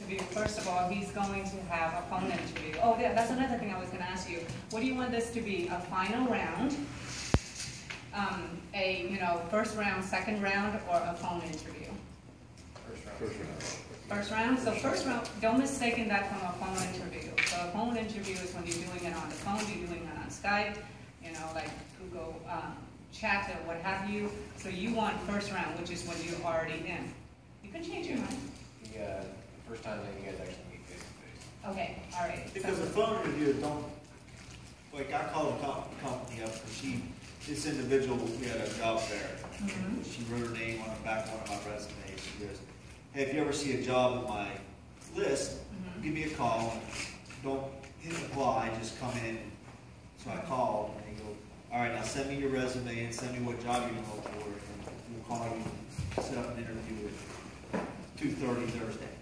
interview, first of all, he's going to have a phone interview. Oh, yeah, that's another thing I was going to ask you. What do you want this to be? A final round, first round, second round, or a phone interview? First round. So first round, don't mistake that from a phone interview. So a phone interview is when you're doing it on the phone, you're doing it on Skype, like Google Chat or what have you. So you want first round, which is when you're already in. You can change your mind. The first time that you guys actually meet face to face. Okay, all right. Because the phone interview like I called the company up because this individual, we had a job fair. Mm-hmm. She wrote her name on the back of one of my resumes. She goes, hey, if you ever see a job on my list, give me a call. And don't hit apply, just come in. So I called, and they go, all right, now send me your resume and send me what job you're going to look for, and we'll call you and set up an interview at 2:30 Thursday.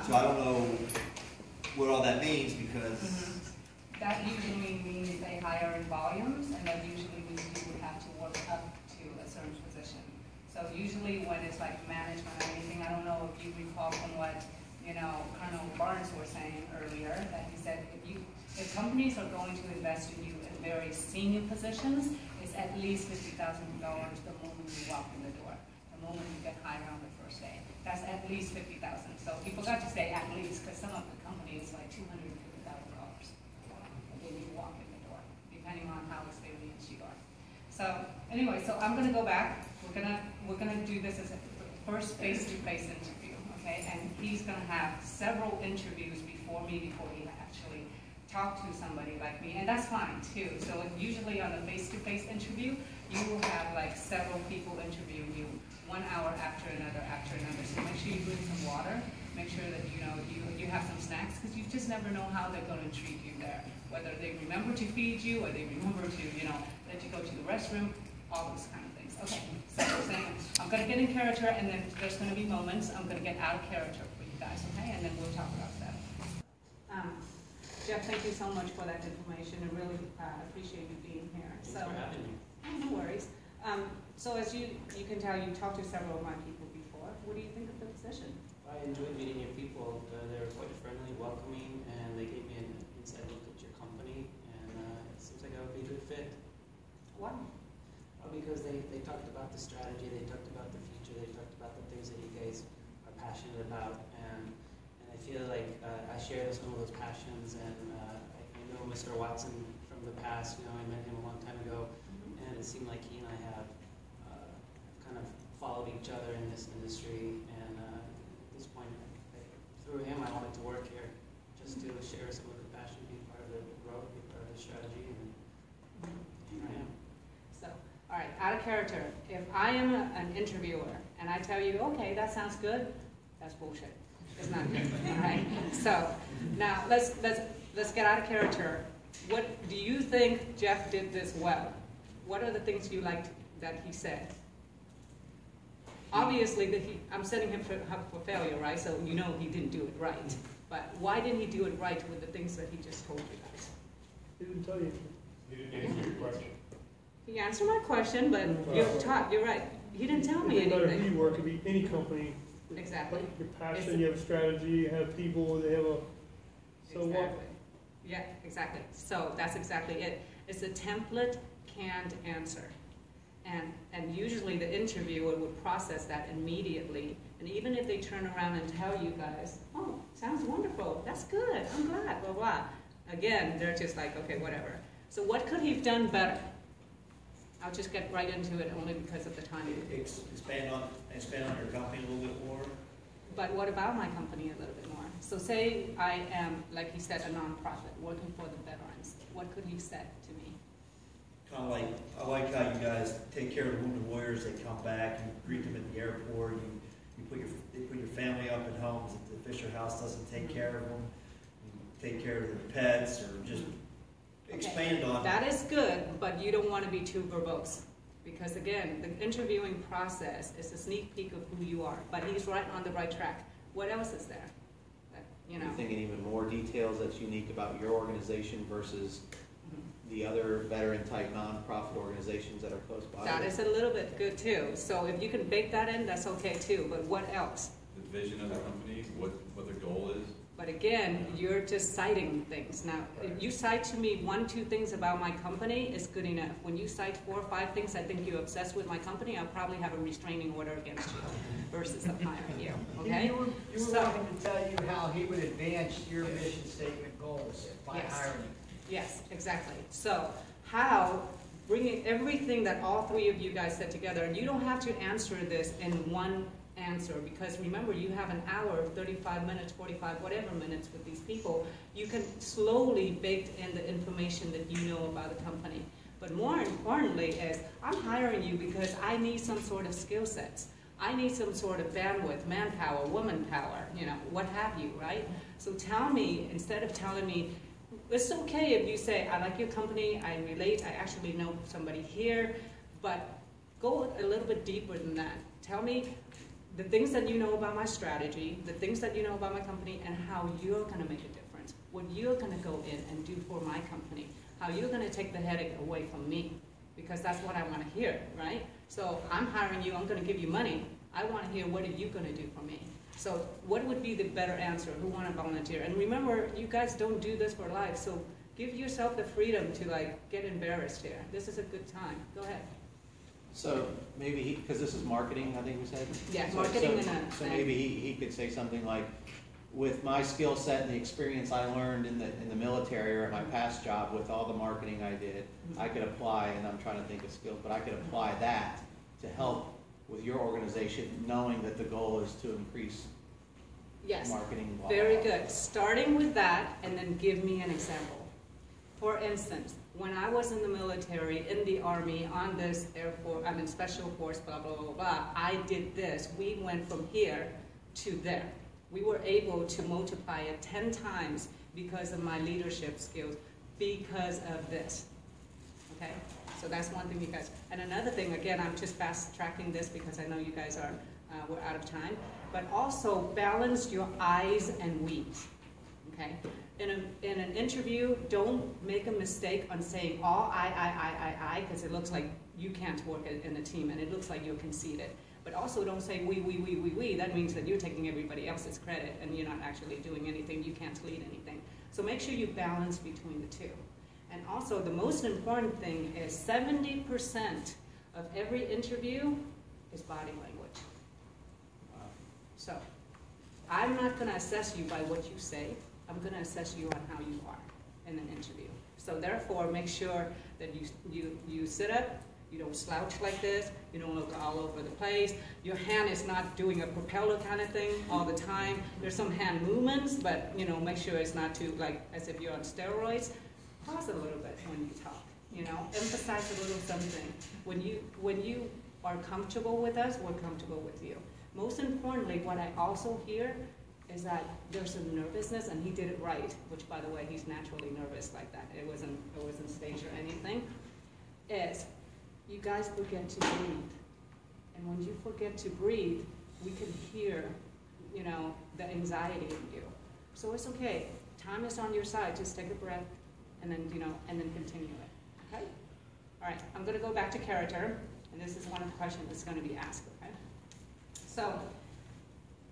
So I don't know what all that means because... That usually means they hire in volumes, and that usually means you would have to work up to a certain position. So usually when it's like management or anything, I don't know if you recall from what Colonel Barnes was saying earlier, that he said if companies are going to invest in you in very senior positions, it's at least $50,000 the moment you walk in the door, the moment you get hired on the first day. That's at least $50,000. So he forgot to say at least, because some of the companies like $250,000 when you walk in the door, depending on how experienced you are. So anyway, so I'm going to go back. We're gonna do this as a first face-to-face interview, okay? And he's going to have several interviews before he actually talk to somebody like me, and that's fine too. So usually on a face-to-face interview, you will have like several people interview you 1 hour after another. So make sure you bring some water. Make sure that you have some snacks, because you just never know how they're going to treat you there. Whether they remember to feed you, or they remember to let you go to the restroom, all those kind of things. Okay, so we're saying I'm going to get in character, and then there's going to be moments I'm going to get out of character for you guys, okay? And then we'll talk about that. Jeff, thank you so much for that information. I really appreciate you being here. Thanks for having me. No worries. So as you can tell, you talked to several of my people before. What do you think of the position? I enjoyed meeting your people. They were quite friendly, welcoming, and they gave me an inside look at your company, and it seems like I would be a good fit. Why? Because they talked about the strategy, they talked about the future, they talked about the things that you guys are passionate about, and I feel like I share some of those passions, and I know Mr. Watson from the past. I met him a long time ago, and it seemed like he and I have kind of followed each other in this industry, and at this point, through him, I wanted to work here just to share some of the passion, be part of the growth, be part of the strategy, and here I am. So, all right, out of character. If I am an interviewer and I tell you, okay, that sounds good, that's bullshit. It's not good. All right. So now let's get out of character. What do you think Jeff did this well? What are the things you liked that he said? Obviously, I'm setting him up for failure, right? So he didn't do it right. But why didn't he do it right with the things that he just told you guys? He didn't tell you. He didn't answer your question. He answered my question, but you're right. He didn't tell me anything. No matter who you work, it could be any company. Exactly. Your passion, you have a strategy, you have people, they have a... So exactly. what? Yeah, exactly. So that's exactly it. It's a template canned answer. And usually the interviewer would process that immediately. And even if they turn around and tell you guys, oh, sounds wonderful, that's good, I'm glad, blah, blah. Again, they're just like, okay, whatever. So what could he have done better? I'll just get right into it only because of the time. Expand on your company a little bit more. But what about my company a little bit more? So say I am, like he said, a nonprofit working for the veterans. What could he say to me? Kind of like, I like how you guys take care of the wounded warriors. They come back, you greet them at the airport, they put your family up at homes. If the Fisher House doesn't take care of them, you take care of their pets, or just expand on that. Is good, but you don't want to be too verbose. Because again, the interviewing process is a sneak peek of who you are. But he's right on the right track. What else is there? You're thinking even more details that's unique about your organization versus the other veteran-type nonprofit organizations that are close by. That is a little bit good too. So if you can bake that in, that's okay too. But what else? The vision of the company, what the goal again, you're just citing things. Now, if you cite to me 1, 2 things about my company, it's good enough. When you cite 4 or 5 things I think you're obsessed with my company, I'll probably have a restraining order against you versus I'm hiring you, okay? You were wanting to tell you how he would advance your mission statement goals by Yes. hiring you. Yes, exactly. So how, bringing everything that all 3 of you guys said together, and you don't have to answer this in one answer, because remember, you have an hour, 35 minutes, 45, whatever minutes with these people. You can slowly bake in the information that you know about the company. But more importantly is, I'm hiring you because I need some sort of skill sets. I need some sort of bandwidth, manpower, woman power, you know, what have you, right? So tell me, instead of telling me, it's okay if you say, I like your company, I relate, I actually know somebody here, but go a little bit deeper than that. Tell me the things that you know about my strategy, the things that you know about my company, and how you're going to make a difference. What you're going to go in and do for my company. How you're going to take the headache away from me. Because that's what I want to hear, right? So I'm hiring you, I'm going to give you money. I want to hear, what are you going to do for me? So what would be the better answer? Who want to volunteer? And remember, you guys don't do this for life, so give yourself the freedom to like get embarrassed here. This is a good time. Go ahead. So maybe because this is marketing, I think we said? Yeah, So- marketing so- and So maybe he could say something like, with my skill set and the experience I learned in the military or at my past job with all the marketing I did, I could apply, and I'm trying to think of skills, but I could apply that to help with your organization, knowing that the goal is to increase Yes. marketing. Blah, Very blah, blah. good. Starting with that, and then give me an example. For instance, when I was in the military, in the Army, on this Air Force, I'm in Special Force, blah, blah, blah, blah, I did this. We went from here to there. We were able to multiply it 10 times because of my leadership skills, because of this. Okay? So that's one thing you guys, and another thing, again, I'm just fast tracking this because I know you guys are, we're out of time, but also balance your I's and we's. Okay? In an interview, don't make a mistake on saying all I, because it looks like you can't work in a team and it looks like you're conceited. But also don't say we. That means that you're taking everybody else's credit and you're not actually doing anything. You can't lead anything. So make sure you balance between the two. And also the most important thing is 70% of every interview is body language. So I'm not going to assess you by what you say. I'm going to assess you on how you are in an interview. So therefore, make sure that you sit up, you don't slouch like this, you don't look all over the place, your hand is not doing a propeller kind of thing all the time. There's some hand movements, but you know, make sure it's not too, like, as if you're on steroids. Pause a little bit when you talk, you know, emphasize a little something. When you are comfortable with us, we're comfortable with you. Most importantly, what I also hear is that there's some nervousness, and he did it right, which by the way, he's naturally nervous like that. It wasn't staged or anything, is you guys forget to breathe. And when you forget to breathe, we can hear, you know, the anxiety in you. So it's okay. Time is on your side. Just take a breath and then, you know, and then continue it. Okay? All right, I'm going to go back to character, and this is one of the questions that's going to be asked, okay? So,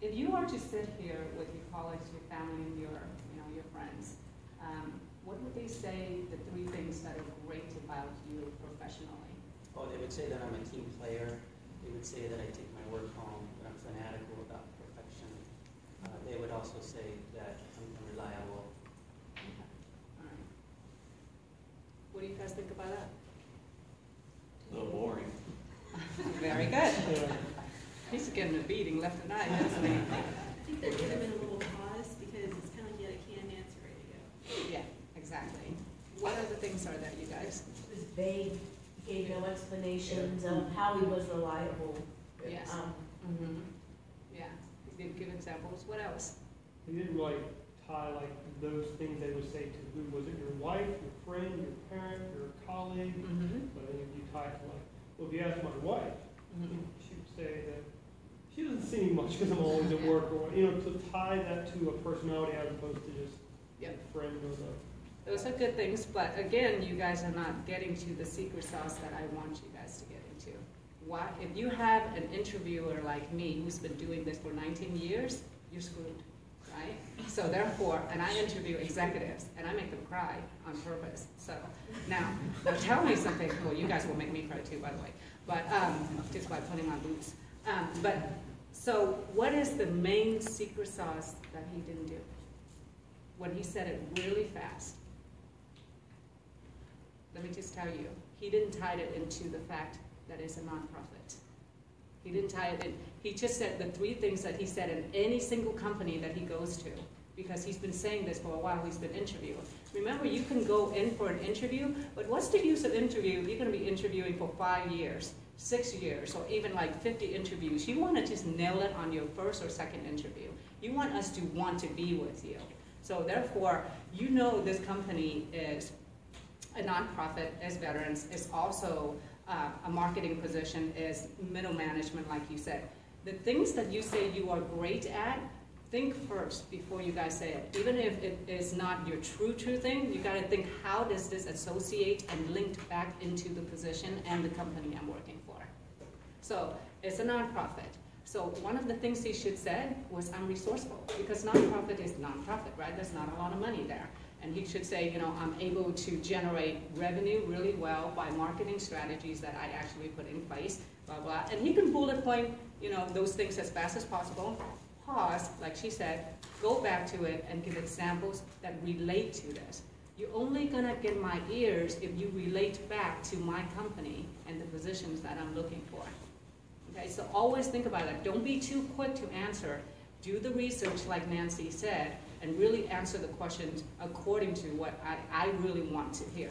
if you are to sit here with your colleagues, your family, and your friends, what would they say the 3 things that are great about you professionally? Oh, they would say that I'm a team player. They would say that I take my work home, that I'm fanatical about perfection. They would also say that I'm reliable. Okay. All right. What do you guys think about that? A little boring. Very good. He's getting a beating left and right, isn't he? I think that gives them a little pause because it's kind of like, yeah, I can't answer, ready to go. Yeah, exactly. What other things are there, you guys? It was vague, gave no explanations of how he was reliable. Yes. Yeah. Give examples. What else? He didn't like tie like those things they would say to who was it, your wife, your friend, your parent, your colleague. But then if you tie it to like, well, if you ask my wife, she would say that she doesn't see me much because I'm always at work, or you know, to tie that to a personality as opposed to just a friend or the. Those are good things, but again, you guys are not getting to the secret sauce that I want you guys to get into. Why? If you have an interviewer like me who's been doing this for 19 years, you're screwed, right? So therefore, and I interview executives, and I make them cry on purpose. So now tell me something. Well, you guys will make me cry too, by the way. But just by putting on boots. So what is the main secret sauce that he didn't do? When he said it really fast. Let me just tell you, he didn't tie it into the fact that it's a nonprofit. He didn't tie it in. He just said the 3 things that he said in any single company that he goes to, because he's been saying this for a while, he's been interviewing. Remember, you can go in for an interview, but what's the use of interview if you're going to be interviewing for 5 years, 6 years, or even like 50 interviews? You want to just nail it on your first or second interview. You want us to want to be with you. So therefore, you know this company is a nonprofit, is veterans, is also a marketing position, is middle management, like you said. The things that you say you are great at, think first before you guys say it. Even if it is not your true thing, you got to think, how does this associate and link back into the position and the company I'm working for? So it's a nonprofit. So one of the things he should said was, I'm resourceful, because nonprofit is nonprofit, right? There's not a lot of money there. And he should say, you know, I'm able to generate revenue really well by marketing strategies that I actually put in place, blah, blah. And he can bullet point, you know, those things as fast as possible. Pause, like she said, go back to it and give examples that relate to this. You're only gonna get my ears if you relate back to my company and the positions that I'm looking for. Okay, so always think about that. Don't be too quick to answer. Do the research like Nancy said, and really answer the questions according to what I really want to hear.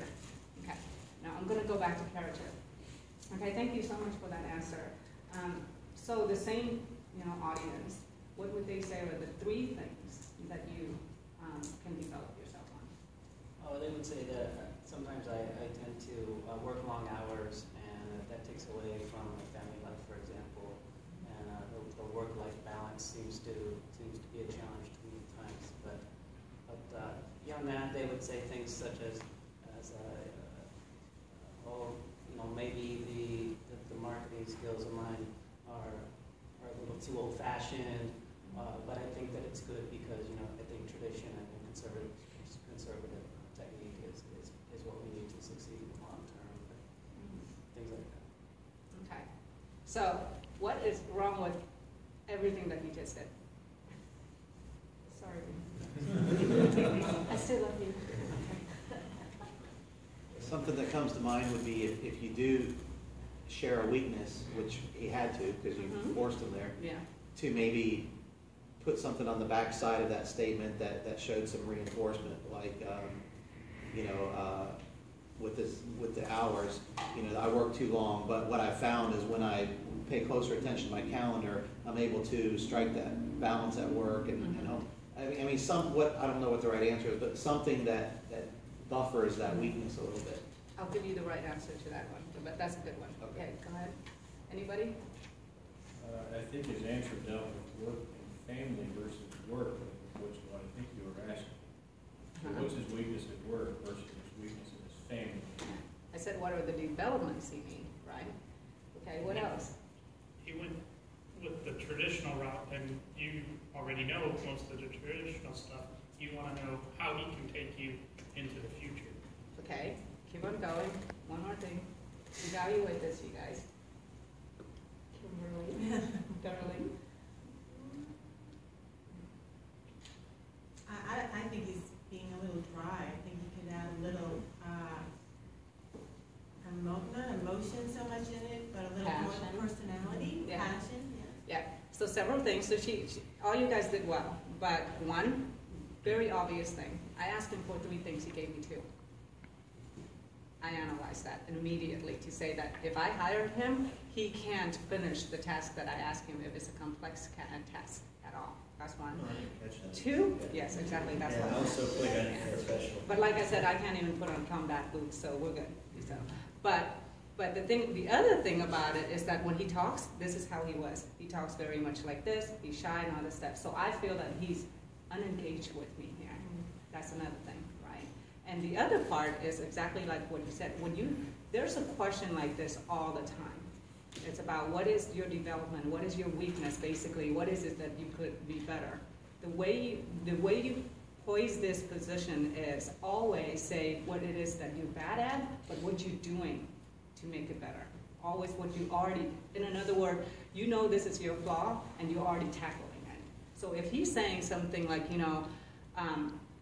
Okay, now I'm gonna go back to character. Okay, thank you so much for that answer. So the same, you know, audience, what would they say are the 3 things that you can develop yourself on? Oh, they would say that sometimes I tend to work long hours, and that takes away from my family life, for example. And the work-life balance seems to be a challenge to me at times. But beyond that, they would say things such as oh, you know, maybe the marketing skills of mine are a little too old-fashioned. But I think that it's good because, you know, I think tradition and conservative technique is what we need to succeed in the long term. Things like that. Okay. So what is wrong with everything that you just said? Sorry. I still love you. Something that comes to mind would be if you do share a weakness, which he had to because you forced him there, Yeah. to maybe put something on the back side of that statement that showed some reinforcement, like, you know, with the hours, you know, I work too long, but what I found is when I pay closer attention to my calendar, I'm able to strike that balance at work and home. I mean, I don't know what the right answer is, but something that buffers that weakness a little bit. I'll give you the right answer to that one, but that's a good one. Okay, go ahead. Anybody? I think his answer dealt with work and family versus work, which is what I think you were asking. So what's his weakness at work versus his weakness in his family? I said, what are the developments he needs, right? Okay, what else? He went with the traditional route, and you already know most of the traditional stuff. You want to know how he can take you into the future. Okay, keep on going. One more thing. Evaluate this, you guys. Kimberly. Darling. I think he's being a little dry. I think he could add a little, not emotion so much in it, but a little more personality, passion. Yeah, so several things. So all you guys did well, but one very obvious thing. I asked him for 3 things, he gave me 2. I analyzed that immediately to say that if I hired him, he can't finish the task that I asked him if it's a complex task at all. That's one. Oh, I didn't catch that. 2? Yes, exactly, that's Yeah, one. I was so quick, I didn't professional. But like I said, I can't even put on combat boots, so we're good. So, but the other thing about it is that when he talks, this is how he was. He talks very much like this, he's shy and all this stuff. So I feel that he's unengaged with me here. That's another thing, right? And the other part is exactly like what you said. There's a question like this all the time. It's about what is your development, what is your weakness, basically, what is it that you could be better? The way you poise this position is always say what it is that you're bad at, but what you're doing to make it better. Always what you already, in other words, you know this is your flaw and you're already tackling it. So if he's saying something like,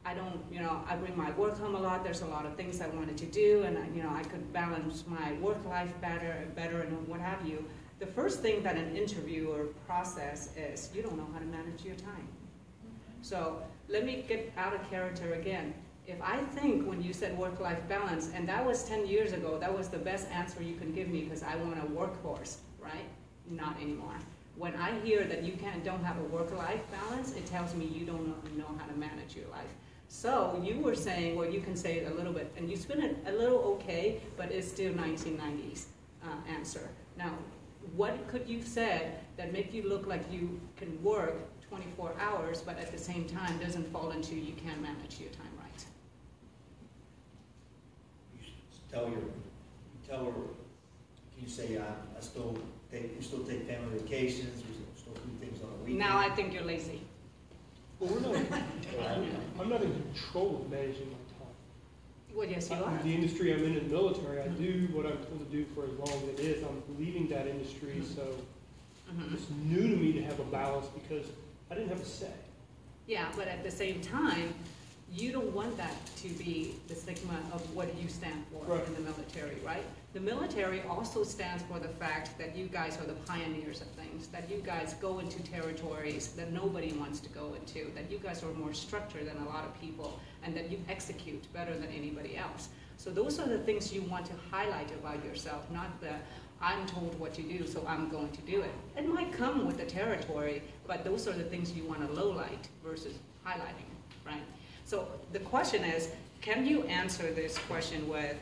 I bring my work home a lot, there's a lot of things I wanted to do, and I could balance my work life better and what have you. The first thing that an interviewer process is, you don't know how to manage your time. So let me get out of character again. If I think when you said work-life balance, and that was 10 years ago, that was the best answer you can give me because I want a workforce, right? Not anymore. When I hear that you don't have a work-life balance, it tells me you don't know how to manage your life. So you were saying, well, you can say it a little bit, and you spin it a little okay, but it's still 1990s answer. Now, what could you said that make you look like you can work 24 hours, but at the same time doesn't fall into you can't manage your time right? You tell her, can you say, you still take family vacations, we still do things on a weekend? Now I think you're lazy. Well, I'm not in control of managing my time. Well, yes, you are. The industry I'm in the military, I do what I'm told to do for as long as it is. I'm leaving that industry, so it's new to me to have a balance because I didn't have a say. Yeah, but at the same time, you don't want that to be the stigma of what you stand for in the military, right? The military also stands for the fact that you guys are the pioneers of things, that you guys go into territories that nobody wants to go into, that you guys are more structured than a lot of people, and that you execute better than anybody else. So those are the things you want to highlight about yourself, not the I'm told what to do, so I'm going to do it. It might come with the territory, but those are the things you want to lowlight versus highlighting, right? So the question is, can you answer this question with,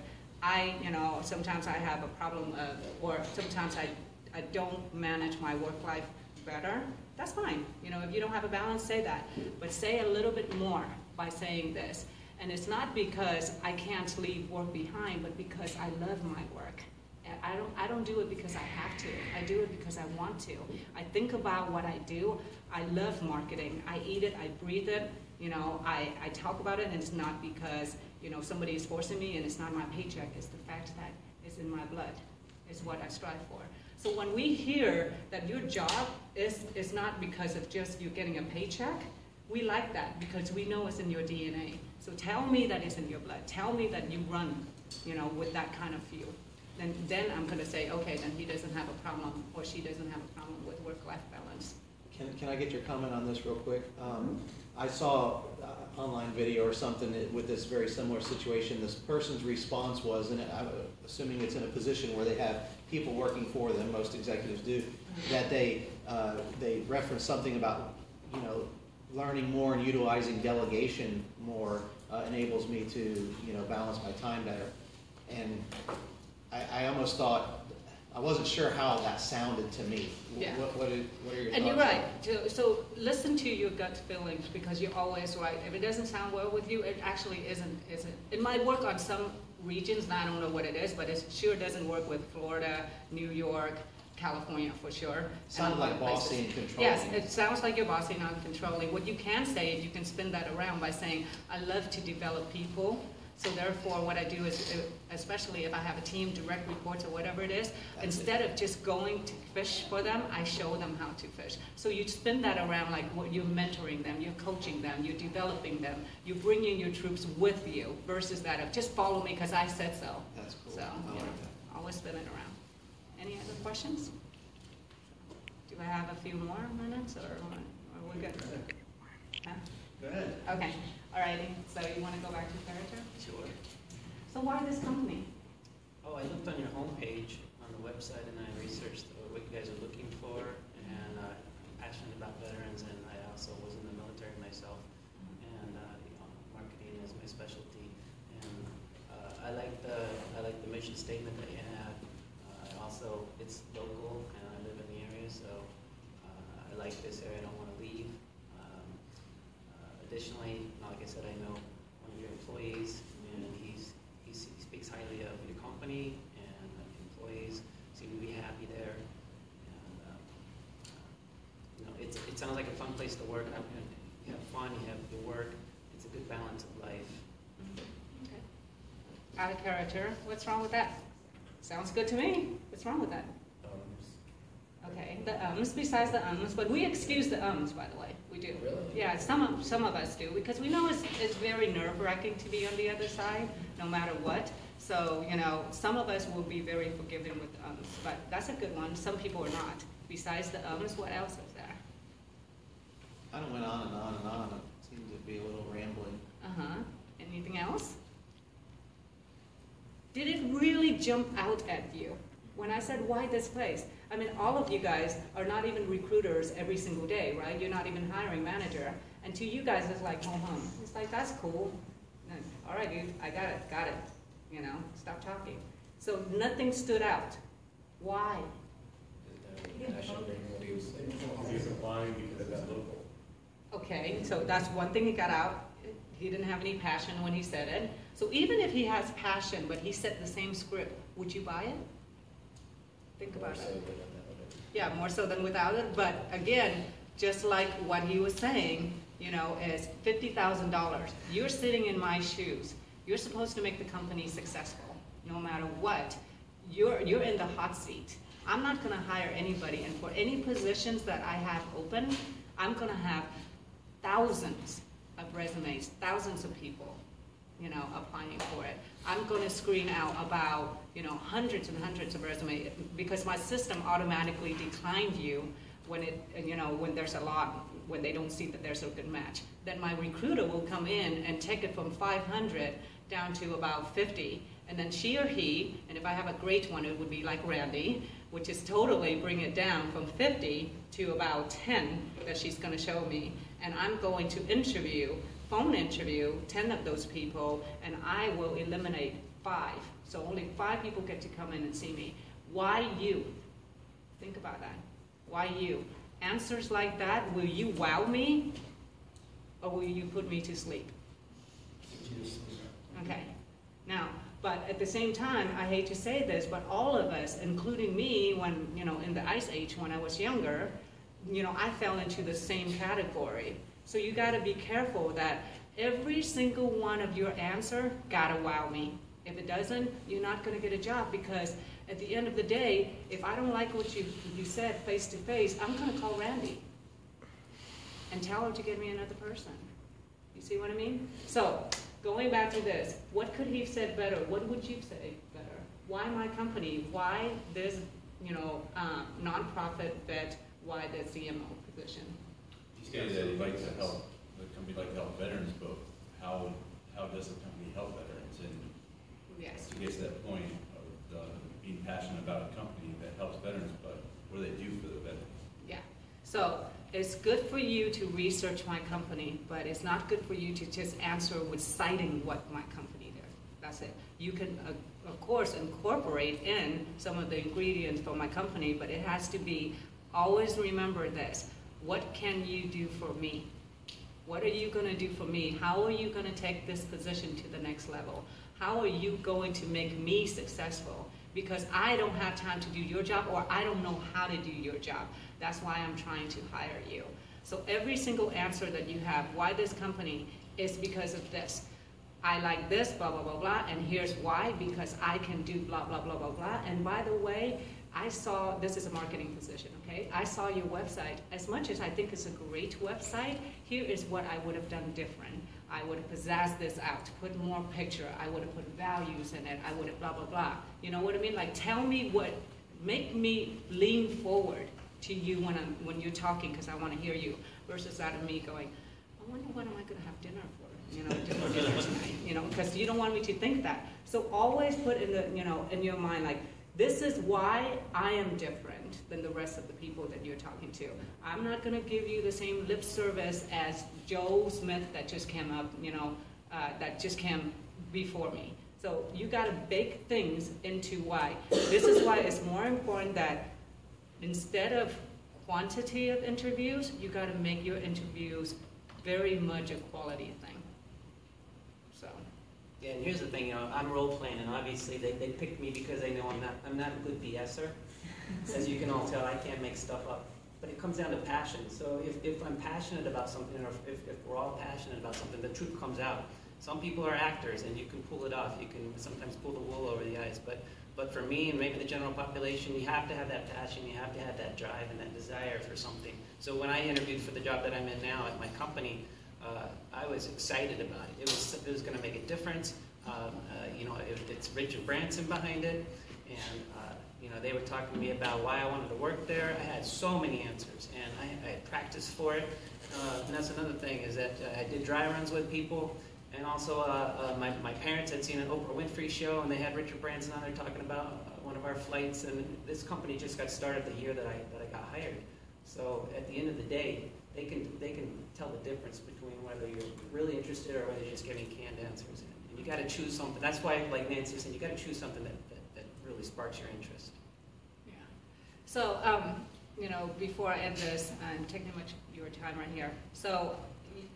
sometimes I have a problem of, or sometimes I don't manage my work life better? That's fine. If you don't have a balance, say that. But say a little bit more by saying this. And it's not because I can't leave work behind, but because I love my work. I don't do it because I have to. I do it because I want to. I think about what I do. I love marketing. I eat it. I breathe it. I talk about it, and it's not because somebody is forcing me, and it's not my paycheck. It's the fact that it's in my blood. It's what I strive for. So when we hear that your job is not because of just you getting a paycheck, we like that because we know it's in your DNA. So tell me that it's in your blood. Tell me that you run, with that kind of feel. Then I'm going to say, okay, then he doesn't have a problem, or she doesn't have a problem with work-life balance. Can I get your comment on this real quick? I saw online video or something with this very similar situation. This person's response was, and I'm assuming it's in a position where they have people working for them, most executives do, that they reference something about, learning more and utilizing delegation more enables me to, balance my time better. And I almost thought, I wasn't sure how that sounded to me. Yeah. What are your thoughts? And you're right. So listen to your gut feelings because you're always right. If it doesn't sound well with you, it actually isn't. It might work on some regions, and I don't know what it is, but it sure doesn't work with Florida, New York, California for sure. Sounds like bossy and controlling. Yes, it sounds like you're bossy, not controlling. What you can say is you can spin that around by saying, I love to develop people. So therefore, what I do is, especially if I have a team, direct reports or whatever it is, instead of just going to fish for them, I show them how to fish. So you spin that around like you're mentoring them, you're coaching them, you're developing them, you're bringing your troops with you versus that of just follow me because I said so. That's cool. So I like that. always spin it around. Any other questions? Do I have a few more minutes or we're good? Huh? Go ahead. Okay. All righty. So you want to go back to character? Sure. So why this company? Oh, I looked on your homepage on the website and I researched what you guys are looking for, and I'm passionate about veterans, and I also was in the military myself, and marketing is my specialty. And I like the mission statement that you had. Also, it's local, and I live in the area, so I like this area. I don't want to leave. Additionally, like I said, I know one of your employees, and he speaks highly of your company, and the employees seem to be happy there. And it sounds like a fun place to work. you have fun, you have your work. It's a good balance of life. Okay. Out of character, what's wrong with that? Sounds good to me. What's wrong with that? Okay, the ums, besides the ums, but we excuse the ums, by the way, we do. Really? Yeah, some of us do, because we know it's very nerve-wracking to be on the other side, no matter what. So, you know, some of us will be very forgiving with ums, but that's a good one. Some people are not. Besides the ums, what else is there? Kind of went on and on and on. It seemed to be a little rambling. Uh-huh. Anything else? Did it really jump out at you when I said, why this place? I mean, all of you guys are not even recruiters every single day, right? You're not even hiring manager. And to you guys, it's like, home. It's like, that's cool. No, all right, dude, I got it. You know, stop talking. So nothing stood out. Why? He's applying because it's local. Okay, so that's one thing he got out. He didn't have any passion when he said it. So even if he has passion, but he said the same script, would you buy it? Think about it. Yeah, more so than without it. But again, just like what he was saying, you know, is $50,000. You're sitting in my shoes. You're supposed to make the company successful, no matter what. You're in the hot seat. I'm not going to hire anybody, and for any positions that I have open, I'm going to have thousands of resumes, thousands of people, you know, applying for it. I'm going to screen out about, you know, hundreds and hundreds of resumes, because my system automatically declined you when it, you know, when there's a lot, when they don't see that there's a good match. Then my recruiter will come in and take it from 500 down to about 50, and then she or he, and if I have a great one, it would be like Randy, which is totally bring it down from 50 to about 10 that she's going to show me, and I'm going to interview, phone interview 10 of those people, and I will eliminate 5. So only 5 people get to come in and see me. Why you? Think about that. Why you? Answers like that, will you wow me, or will you put me to sleep? Okay. Now, but at the same time, I hate to say this, but all of us, including me, when, you know, in the Ice Age when I was younger, you know, I fell into the same category. So you got to be careful that every single one of your answer got to wow me. If it doesn't, you're not going to get a job, because at the end of the day, if I don't like what you said face to face, I'm going to call Randy and tell her to get me another person. You see what I mean? So going back to this, what could he have said better? What would you say better? Why my company? Why this, you know, nonprofit vet? Why the CMO position? You stated that he'd like to help, the company like to help veterans, but how does the company help veterans? And yes, to get to that point of being passionate about a company that helps veterans, but what do they do for the veterans? Yeah. So it's good for you to research my company, but it's not good for you to just answer with citing what my company did. That's it. You can, of course, incorporate in some of the ingredients for my company, but it has to be, always remember this. What can you do for me? What are you going to do for me? How are you going to take this position to the next level? How are you going to make me successful? Because I don't have time to do your job, or I don't know how to do your job. That's why I'm trying to hire you. So every single answer that you have, why this company, is because of this. I like this, blah, blah, blah, blah, and here's why, because I can do blah, blah, blah, blah, blah. And by the way, I saw, this is a marketing position, okay? I saw your website. As much as I think it's a great website, here is what I would have done different. I would have pizzazz this out, put more picture, I would have put values in it, I would have blah, blah, blah. You know what I mean? Like, tell me what, make me lean forward to you when you're talking, because I want to hear you, versus that of me going, I wonder what am I going to have dinner for, you know, dinner tonight, you know, because you don't want me to think that. So always put in the, you know, in your mind, like, this is why I am different than the rest of the people that you're talking to. I'm not going to give you the same lip service as Joe Smith that just came up, you know, that just came before me. So you got to bake things into why. This is why it's more important that instead of quantity of interviews, you got to make your interviews very much a quality thing. So. Yeah, and here's the thing, you know, I'm role playing, and obviously they picked me because they know I'm not a good BSer. As you can all tell, I can't make stuff up. but it comes down to passion. So if I'm passionate about something, or if we're all passionate about something, the truth comes out. Some people are actors, and you can pull it off. You can sometimes pull the wool over the eyes. But for me, and maybe the general population, you have to have that passion. You have to have that drive and that desire for something. So when I interviewed for the job that I'm in now at my company, I was excited about it. It was going to make a difference. You know, it's Richard Branson behind it, and you know, they were talking to me about why I wanted to work there. I had so many answers, and I had practiced for it. And that's another thing, is that I did dry runs with people, and also my parents had seen an Oprah Winfrey show, and they had Richard Branson on there talking about one of our flights, and this company just got started the year that I got hired. So at the end of the day, they can tell the difference between whether you're really interested or whether you're just getting canned answers. And you got to choose something. That's why, like Nancy said, you got to choose something that really sparks your interest. Yeah. So, you know, before I end this, and taking much your time right here. So,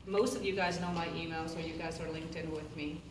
most of you guys know my email, so you guys are linked in with me.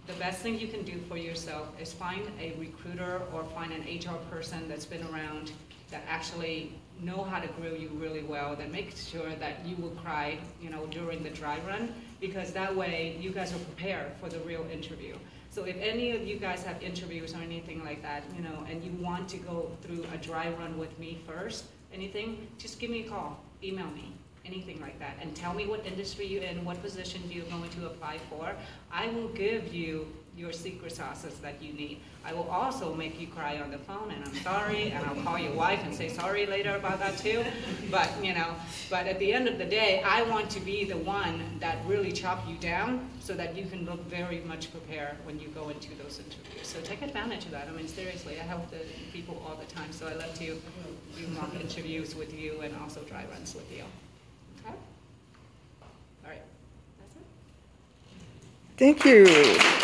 The best thing you can do for yourself is find a recruiter or find an HR person that's been around, that actually know how to grill you really well, that makes sure that you will cry, you know, during the dry run, because that way you guys are prepared for the real interview. So if any of you guys have interviews or anything like that, you know, and you want to go through a dry run with me first, anything, just give me a call, email me, anything like that, and tell me what industry you're in, what position you're going to apply for. I will give you your secret sauces that you need. I will also make you cry on the phone, and I'm sorry, and I'll call your wife and say sorry later about that too. But, you know, but at the end of the day, I want to be the one that really chop you down so that you can look very much prepared when you go into those interviews. So take advantage of that. I mean, seriously, I help the people all the time, so I love to do mock interviews with you and also dry runs with you. Okay? All right. That's it. Thank you.